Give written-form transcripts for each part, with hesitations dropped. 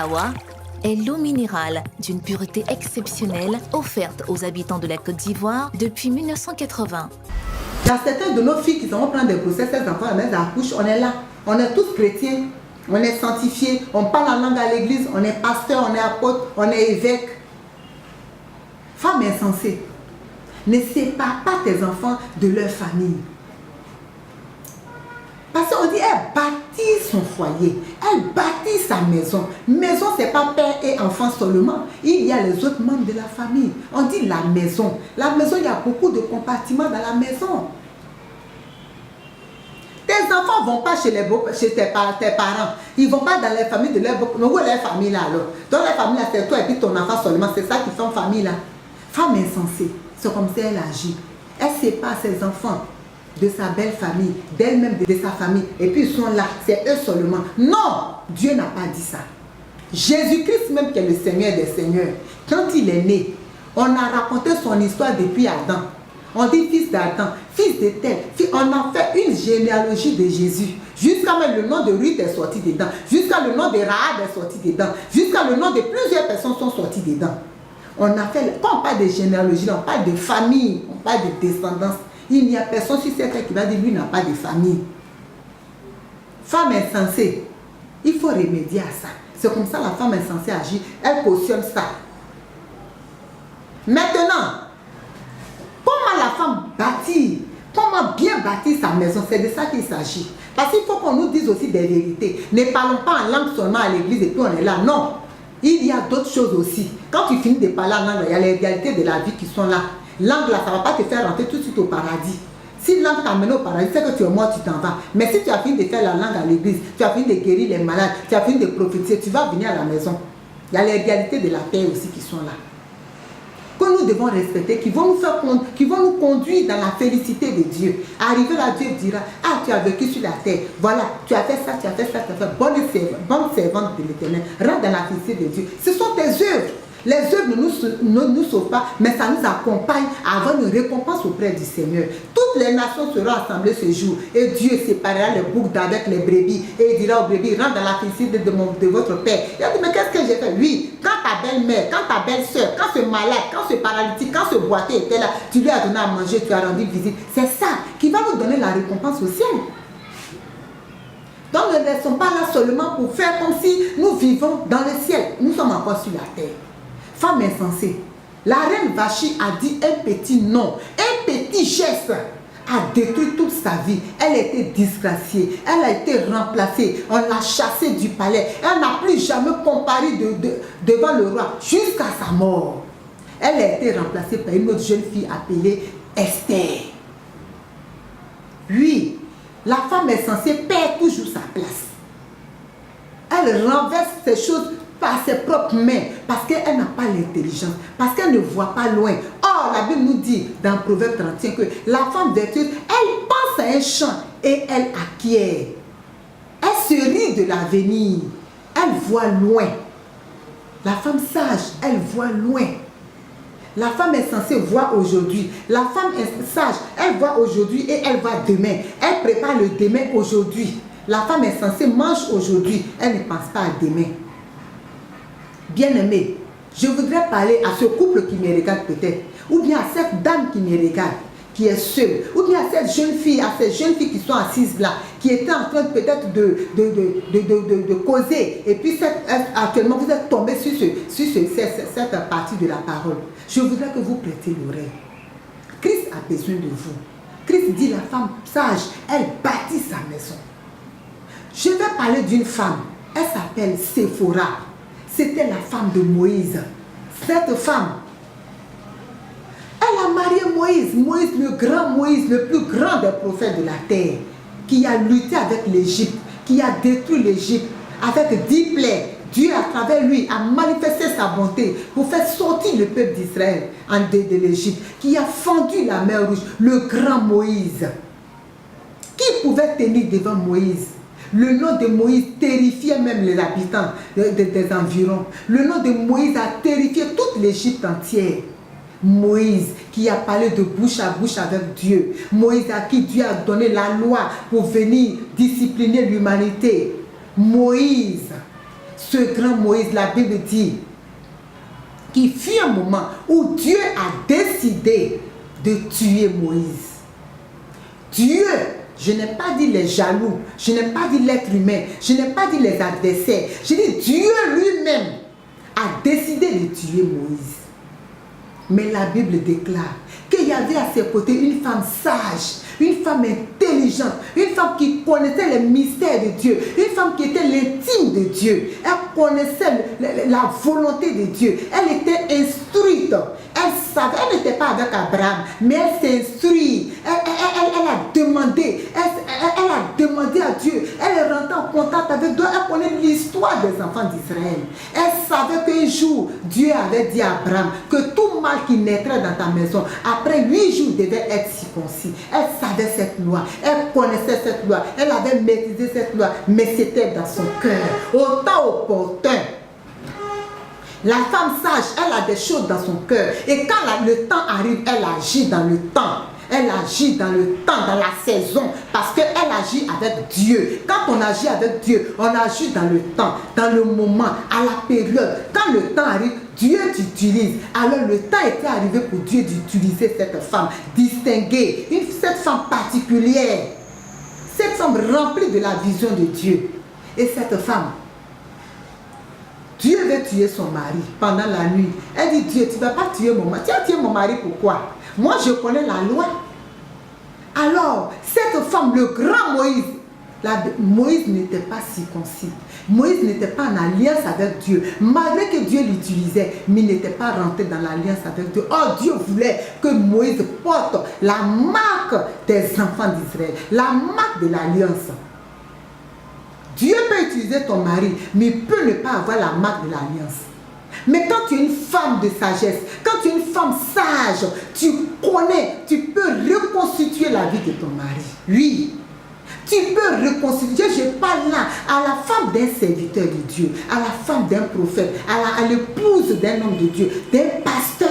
Awa est l'eau minérale d'une pureté exceptionnelle offerte aux habitants de la Côte d'Ivoire depuis 1980. Il y a certaines de nos filles qui vont prendre des grossesses, ces enfants, la mère accouche, on est là. On est tous chrétiens, on est sanctifiés, on parle la langue à l'église, on est pasteur, on est apôtre, on est évêque. Femme insensée, ne sépare pas tes enfants de leur famille. Parce qu'on dit, elle bâtit son foyer, elle bâtit sa maison. Maison, ce n'est pas père et enfant seulement. Il y a les autres membres de la famille. On dit la maison. La maison, il y a beaucoup de compartiments dans la maison. Tes enfants ne vont pas chez tes parents. Ils ne vont pas dans les familles de leur beau. Mais où est leur famille là alors? Dans la famille là, c'est toi et puis ton enfant seulement. C'est ça qui fait une famille là. Femme insensée, c'est comme ça elle agit. Elle sépare ses enfants de sa belle famille, d'elle-même, de sa famille. Et puis ils sont là, c'est eux seulement. Non, Dieu n'a pas dit ça. Jésus-Christ même qui est le Seigneur des Seigneurs, quand il est né, on a raconté son histoire depuis Adam. On dit fils d'Adam, fils de tel. On a fait une généalogie de Jésus. Jusqu'à même le nom de Ruth est sorti dedans. Jusqu'à le nom de Rahab est sorti dedans. Jusqu'à le nom de plusieurs personnes sont sorties dedans. On a fait, quand on parle de généalogie, on parle de famille, on parle de descendance. Il n'y a personne sur cette terre qui va dire lui n'a pas de famille. Femme insensée, il faut remédier à ça. C'est comme ça la femme insensée agit. Elle cautionne ça. Maintenant, comment la femme bâtit, comment bien bâtir sa maison, c'est de ça qu'il s'agit. Parce qu'il faut qu'on nous dise aussi des vérités. Ne parlons pas en langue seulement à l'église et puis on est là. Non, il y a d'autres choses aussi. Quand tu finis de parler en langue, il y a les réalités de la vie qui sont là. Langue là, ça ne va pas te faire rentrer tout de suite au paradis. Si langue t'amène au paradis, c'est que tu es mort, tu t'en vas. Mais si tu as fini de faire la langue à l'église, tu as fini de guérir les malades, tu as fini de prophétiser, tu vas venir à la maison. Il y a les réalités de la terre aussi qui sont là. Que nous devons respecter, qui vont nous conduire dans la félicité de Dieu. Arriver là, Dieu dira, ah, tu as vécu sur la terre, voilà, tu as fait ça, tu as fait ça, tu as fait bonne servante de l'Éternel, rentre dans la félicité de Dieu. Ce sont tes œuvres. Les œuvres ne nous sauvent pas, mais ça nous accompagne à avoir une récompense auprès du Seigneur. Toutes les nations seront assemblées ce jour et Dieu séparera les boucs d'avec les brebis et il dira aux brebis, rentre dans la félicité de votre Père. Il a dit, mais qu'est-ce que j'ai fait? Oui, quand ta belle-mère, quand ta belle-soeur, quand ce malade, quand ce paralytique, quand ce boiteux était là, tu lui as donné à manger, tu as rendu visite. C'est ça qui va nous donner la récompense au ciel. Donc ne restons pas là seulement pour faire comme si nous vivons dans le ciel. Nous sommes encore sur la terre. Femme insensée, la reine Vachi a dit un petit nom, un petit geste a détruit toute sa vie. Elle a été disgraciée, elle a été remplacée, on l'a chassée du palais, elle n'a plus jamais comparé devant le roi jusqu'à sa mort. Elle a été remplacée par une autre jeune fille appelée Esther. Oui, la femme insensée perd toujours sa place. Elle renverse ces choses par ses propres mains, parce qu'elle n'a pas l'intelligence, parce qu'elle ne voit pas loin. Or, la Bible nous dit dans Proverbe 31 que la femme vertueuse, elle pense à un champ et elle acquiert. Elle se rit de l'avenir. Elle voit loin. La femme sage, elle voit loin. La femme insensée voit aujourd'hui. La femme sage, elle voit aujourd'hui et elle voit demain. Elle prépare le demain aujourd'hui. La femme insensée mange aujourd'hui. Elle ne pense pas à demain. Bien-aimé, je voudrais parler à ce couple qui me regarde peut-être, ou bien à cette dame qui me regarde, qui est seule, ou bien à cette jeune fille, qui sont assises là, qui étaient en train peut-être de causer, et puis actuellement vous êtes tombé sur cette partie de la parole. Je voudrais que vous prêtiez l'oreille. Christ a besoin de vous. Christ dit la femme sage, elle bâtit sa maison. Je vais parler d'une femme, elle s'appelle Séphora. C'était la femme de Moïse. Cette femme, elle a marié Moïse. Moïse, le grand Moïse, le plus grand des prophètes de la terre, qui a lutté avec l'Égypte, qui a détruit l'Égypte avec 10 plaies. Dieu, à travers lui, a manifesté sa bonté pour faire sortir le peuple d'Israël de l'Égypte, qui a fendu la mer Rouge, le grand Moïse. Qui pouvait tenir devant Moïse? Le nom de Moïse terrifiait même les habitants des environs. Le nom de Moïse a terrifié toute l'Égypte entière. Moïse qui a parlé de bouche à bouche avec Dieu. Moïse à qui Dieu a donné la loi pour venir discipliner l'humanité. Moïse, ce grand Moïse, la Bible dit qu'il fut un moment où Dieu a décidé de tuer Moïse. Dieu, je n'ai pas dit les jaloux, je n'ai pas dit l'être humain, je n'ai pas dit les adversaires. Je dis Dieu lui-même a décidé de tuer Moïse. Mais la Bible déclare qu'il y avait à ses côtés une femme sage, une femme intelligente, une femme qui connaissait les mystères de Dieu, une femme qui était l'intime de Dieu. Elle connaissait la volonté de Dieu. Elle était instruite. Elle savait, elle n'était pas avec Abraham, mais elle s'est instruite. Elle a demandé. Elle a demandé à Dieu. Elle est rentrée en contact avec Dieu. Elle connaît l'histoire des enfants d'Israël. Elle savait qu'un jour, Dieu avait dit à Abraham que tout mâle qui naîtrait dans ta maison, après 8 jours, devait être circoncis. Elle savait cette loi. Elle connaissait cette loi. Elle avait maîtrisé cette loi. Mais c'était dans son cœur. Au temps opportun. La femme sage, elle a des choses dans son cœur. Et quand le temps arrive, elle agit dans le temps. Elle agit dans le temps, dans la saison. Parce qu'elle agit avec Dieu. Quand on agit avec Dieu, on agit dans le temps, dans le moment, à la période. Quand le temps arrive, Dieu t'utilise. Alors le temps était arrivé pour Dieu d'utiliser cette femme distinguée. Cette femme particulière. Cette femme remplie de la vision de Dieu. Et cette femme, Dieu veut tuer son mari pendant la nuit. Elle dit, Dieu, tu ne vas pas tuer mon mari. Tu as tué mon mari, pourquoi? Moi, je connais la loi. Alors, cette femme, le grand Moïse, Moïse n'était pas circoncis. Moïse n'était pas en alliance avec Dieu. Malgré que Dieu l'utilisait, mais il n'était pas rentré dans l'alliance avec Dieu. Oh, Dieu voulait que Moïse porte la marque des enfants d'Israël, la marque de l'alliance. Dieu peut utiliser ton mari, mais il peut ne pas avoir la marque de l'alliance. Mais quand tu es une femme de sagesse, quand tu es une femme sage, tu connais, tu peux reconstituer la vie de ton mari. Oui, tu peux reconstituer. Je parle là à la femme d'un serviteur de Dieu, à la femme d'un prophète, à l'épouse d'un homme de Dieu, d'un pasteur.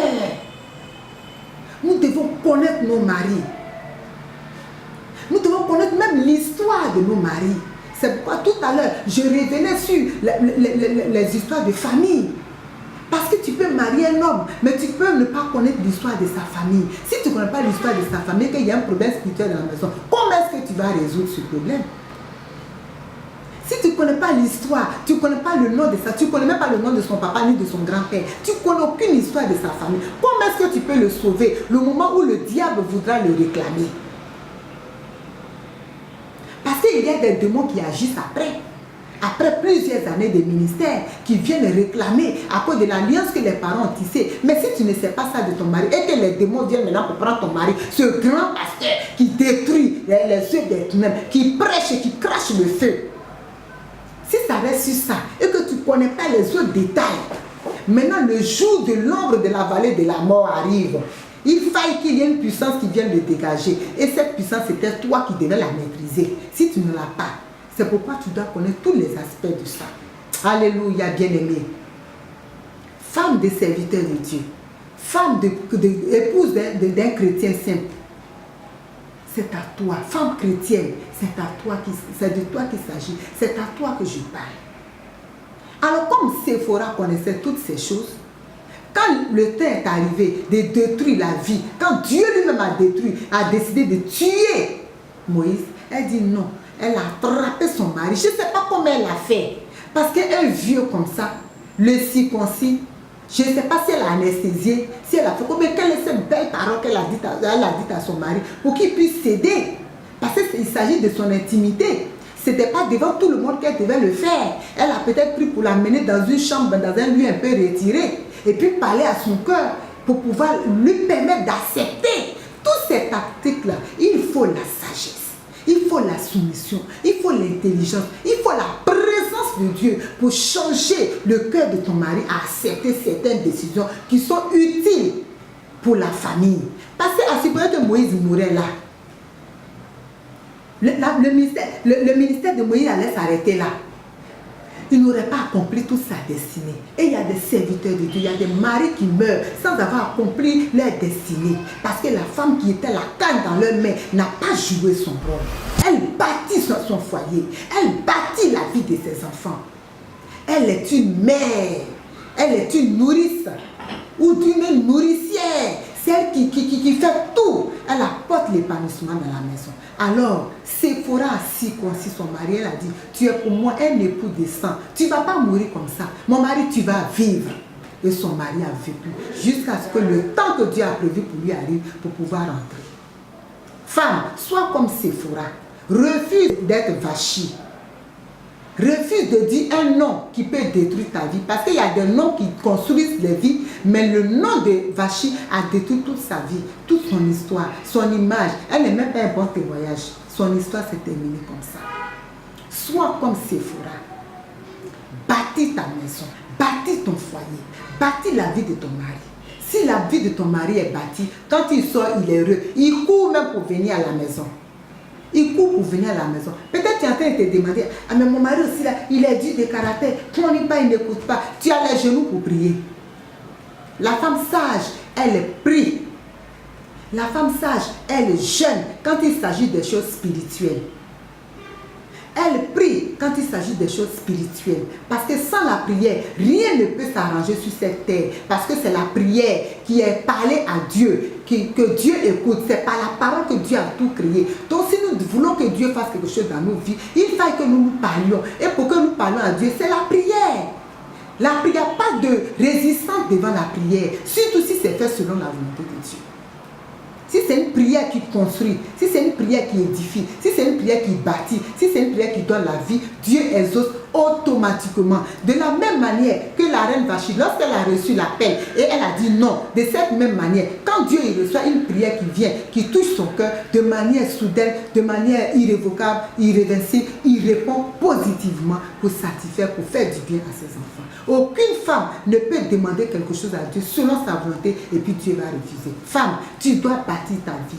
Nous devons connaître nos maris. Nous devons connaître même l'histoire de nos maris. C'est pourquoi tout à l'heure, je revenais sur les histoires de famille. Parce que tu peux marier un homme, mais tu peux ne pas connaître l'histoire de sa famille. Si tu ne connais pas l'histoire de sa famille, qu'il y a un problème spirituel dans la maison, comment est-ce que tu vas résoudre ce problème? Si tu ne connais pas l'histoire, tu ne connais pas le nom de ça, tu ne connais même pas le nom de son papa ni de son grand-père, tu ne connais aucune histoire de sa famille, comment est-ce que tu peux le sauver le moment où le diable voudra le réclamer? Parce qu'il y a des démons qui agissent après plusieurs années de ministère, qui viennent réclamer à cause de l'alliance que les parents ont tissée. Mais si tu ne sais pas ça de ton mari et que les démons viennent maintenant pour prendre ton mari, ce grand pasteur qui détruit les yeux d'être humains, qui prêche et qui crache le feu, si ça reste sur ça et que tu ne connais pas les autres détails, maintenant le jour de l'ombre de la vallée de la mort arrive. Il faille qu'il y ait une puissance qui vienne le dégager. Et cette puissance, c'était toi qui devais la maîtriser. Si tu ne l'as pas, c'est pourquoi tu dois connaître tous les aspects de ça. Alléluia, bien-aimé. Femme de serviteur de Dieu. Femme épouse d'un chrétien simple. C'est à toi. Femme chrétienne, c'est de toi qu'il s'agit. C'est à toi que je parle. Alors comme Séphora connaissait toutes ces choses, quand le temps est arrivé de détruire la vie, quand Dieu lui-même a décidé de tuer Moïse, elle dit non. Elle a attrapé son mari. Je ne sais pas comment elle a fait. Parce qu'un vieux comme ça, le circoncis, je ne sais pas si elle a anesthésié, si elle a fait mais quelle est cette belle parole qu'elle a dite à son mari pour qu'il puisse céder. Parce qu'il s'agit de son intimité. Ce n'était pas devant tout le monde qu'elle devait le faire. Elle a peut-être pris pour l'amener dans une chambre, dans un lieu un peu retiré. Et puis parler à son cœur pour pouvoir lui permettre d'accepter toutes ces tactiques-là. Il faut la sagesse, il faut la soumission, il faut l'intelligence, il faut la présence de Dieu pour changer le cœur de ton mari à accepter certaines décisions qui sont utiles pour la famille. Parce qu'à ce moment que Moïse mourait là, le ministère de Moïse allait s'arrêter là. Il n'aurait pas accompli toute sa destinée. Et il y a des serviteurs de Dieu, il y a des maris qui meurent sans avoir accompli leur destinée. Parce que la femme qui était la canne dans leurs mains n'a pas joué son rôle. Elle bâtit son foyer. Elle bâtit la vie de ses enfants. Elle est une mère. Elle est une nourrice. Ou d'une nourricière. Celle qui fait tout. Elle apporte l'épanouissement dans la maison. Alors, Séphora a circoncis son mari. Elle a dit, tu es pour moi un époux de sang. Tu ne vas pas mourir comme ça. Mon mari, tu vas vivre. Et son mari a vécu jusqu'à ce que le temps que Dieu a prévu pour lui arrive pour pouvoir rentrer. Femme, sois comme Séphora. Refuse d'être vachie. Refuse de dire un nom qui peut détruire ta vie. Parce qu'il y a des noms qui construisent les vies, mais le nom de Vachi a détruit toute sa vie, toute son histoire, son image. Elle n'est même pas un bon témoignage. Son histoire s'est terminée comme ça. Sois comme Séphora. Bâtis ta maison, bâtis ton foyer, bâtis la vie de ton mari. Si la vie de ton mari est bâtie, quand il sort, il est heureux. Il court même pour venir à la maison. Il court pour venir à la maison. Peut-être tu es en train de te demander, ah mais mon mari aussi là, il est dur de caractère. Quand il parle, il n'écoute pas. Tu as les genoux pour prier. La femme sage, elle prie. La femme sage, elle jeûne quand il s'agit des choses spirituelles. Elle prie quand il s'agit des choses spirituelles. Parce que sans la prière, rien ne peut s'arranger sur cette terre. Parce que c'est la prière qui est parlée à Dieu, que Dieu écoute. C'est par la parole que Dieu a tout créé. Donc si nous voulons que Dieu fasse quelque chose dans nos vies, il faut que nous nous parlions. Et pour que nous parlions à Dieu, c'est la prière. La prière, pas de résistance devant la prière. Surtout si c'est fait selon la volonté de Dieu. Si c'est une prière qui construit, si c'est une prière qui édifie, si c'est une prière qui bâtit, si c'est une prière qui donne la vie, Dieu exauce automatiquement. De la même manière que la reine Vachi, lorsqu'elle a reçu l'appel et elle a dit non, de cette même manière, quand Dieu il reçoit une prière qui vient, qui touche son cœur de manière soudaine, de manière irrévocable, irréversible, il répond positivement pour satisfaire, pour faire du bien à ses enfants. Aucune femme ne peut demander quelque chose à Dieu selon sa volonté et puis Dieu va refuser. Femme, tu dois bâtir ta vie.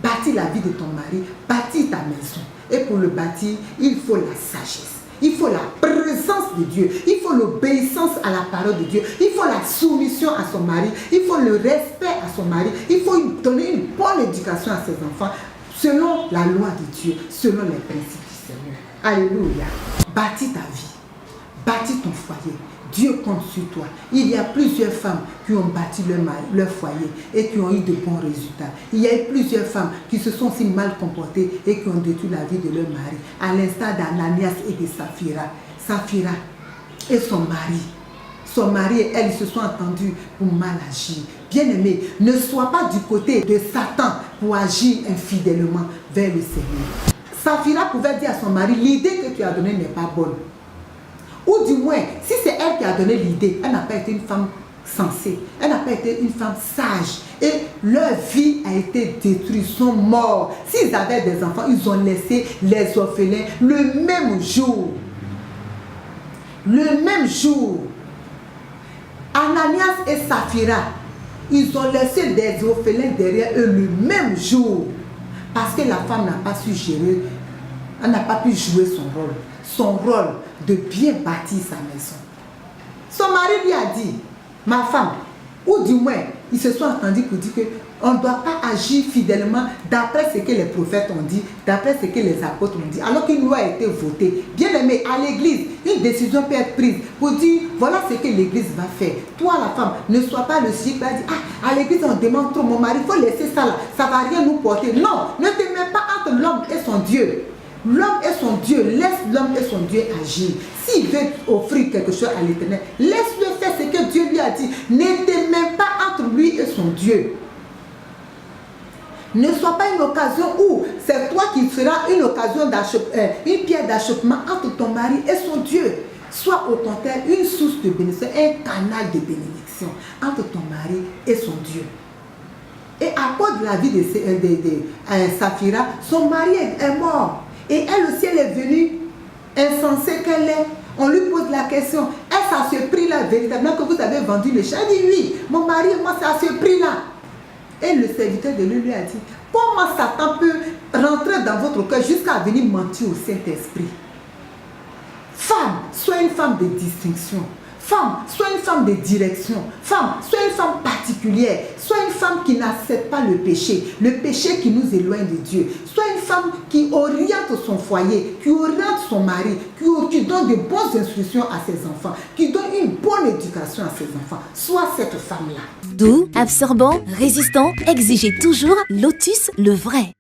Bâtir la vie de ton mari, bâtir ta maison. Et pour le bâtir, il faut la sagesse. Il faut la présence de Dieu. Il faut l'obéissance à la parole de Dieu. Il faut la soumission à son mari. Il faut le respect à son mari. Il faut lui donner une bonne éducation à ses enfants selon la loi de Dieu, selon les principes du Seigneur. Alléluia. Bâtis ta vie. Bâtis ton foyer. Dieu compte sur toi. Il y a plusieurs femmes qui ont bâti leur foyer et qui ont eu de bons résultats. Il y a eu plusieurs femmes qui se sont si mal comportées et qui ont détruit la vie de leur mari. À l'instar d'Ananias et de Saphira. Saphira et son mari. Son mari et elle se sont entendus pour mal agir. Bien-aimé, ne sois pas du côté de Satan pour agir infidèlement vers le Seigneur. Saphira pouvait dire à son mari, l'idée que tu as donnée n'est pas bonne. Ou du moins, si c'est elle qui a donné l'idée, elle n'a pas été une femme sensée, elle n'a pas été une femme sage. Et leur vie a été détruite, ils sont morts. S'ils avaient des enfants, ils ont laissé les orphelins le même jour. Le même jour. Ananias et Saphira, ils ont laissé des orphelins derrière eux le même jour. Parce que la femme n'a pas su gérer, elle n'a pas pu jouer son rôle. Son rôle de bien bâtir sa maison. Son mari lui a dit, ma femme, ou du moins, ils se sont entendus pour dire qu'on ne doit pas agir fidèlement d'après ce que les prophètes ont dit, d'après ce que les apôtres ont dit, alors qu'une loi a été votée. Bien aimé, à l'église, une décision peut être prise pour dire, voilà ce que l'église va faire. Toi, la femme, ne sois pas le chic, va dire, ah, à l'église, on demande trop, mon mari, il faut laisser ça là, ça ne va rien nous porter. Non, ne te mets pas entre l'homme et son Dieu. L'homme est son Dieu, laisse l'homme et son Dieu agir. S'il veut offrir quelque chose à l'Éternel, laisse-le faire ce que Dieu lui a dit. Ne te mets pas entre lui et son Dieu. Ne sois pas une occasion où c'est toi qui seras une occasion une pierre d'achoppement entre ton mari et son Dieu. Sois au contraire une source de bénédiction, un canal de bénédiction entre ton mari et son Dieu. Et à cause de la vie de Saphira, son mari est mort. Et elle aussi, elle est venue insensée qu'elle est. On lui pose la question, est-ce à ce prix-là véritablement que vous avez vendu le champ? Elle dit oui, mon mari et moi, c'est à ce prix-là. Et le serviteur de lui a dit, comment Satan peut rentrer dans votre cœur jusqu'à venir mentir au Saint-Esprit? Femme, sois une femme de distinction. Femme, sois une femme de direction. Femme, sois une femme particulière. Sois une femme qui n'accepte pas le péché qui nous éloigne de Dieu. Sois une femme qui oriente son foyer, qui oriente son mari, qui donne de bonnes instructions à ses enfants, qui donne une bonne éducation à ses enfants. Sois cette femme-là. Doux, absorbant, résistant, exigez toujours Lotus le vrai.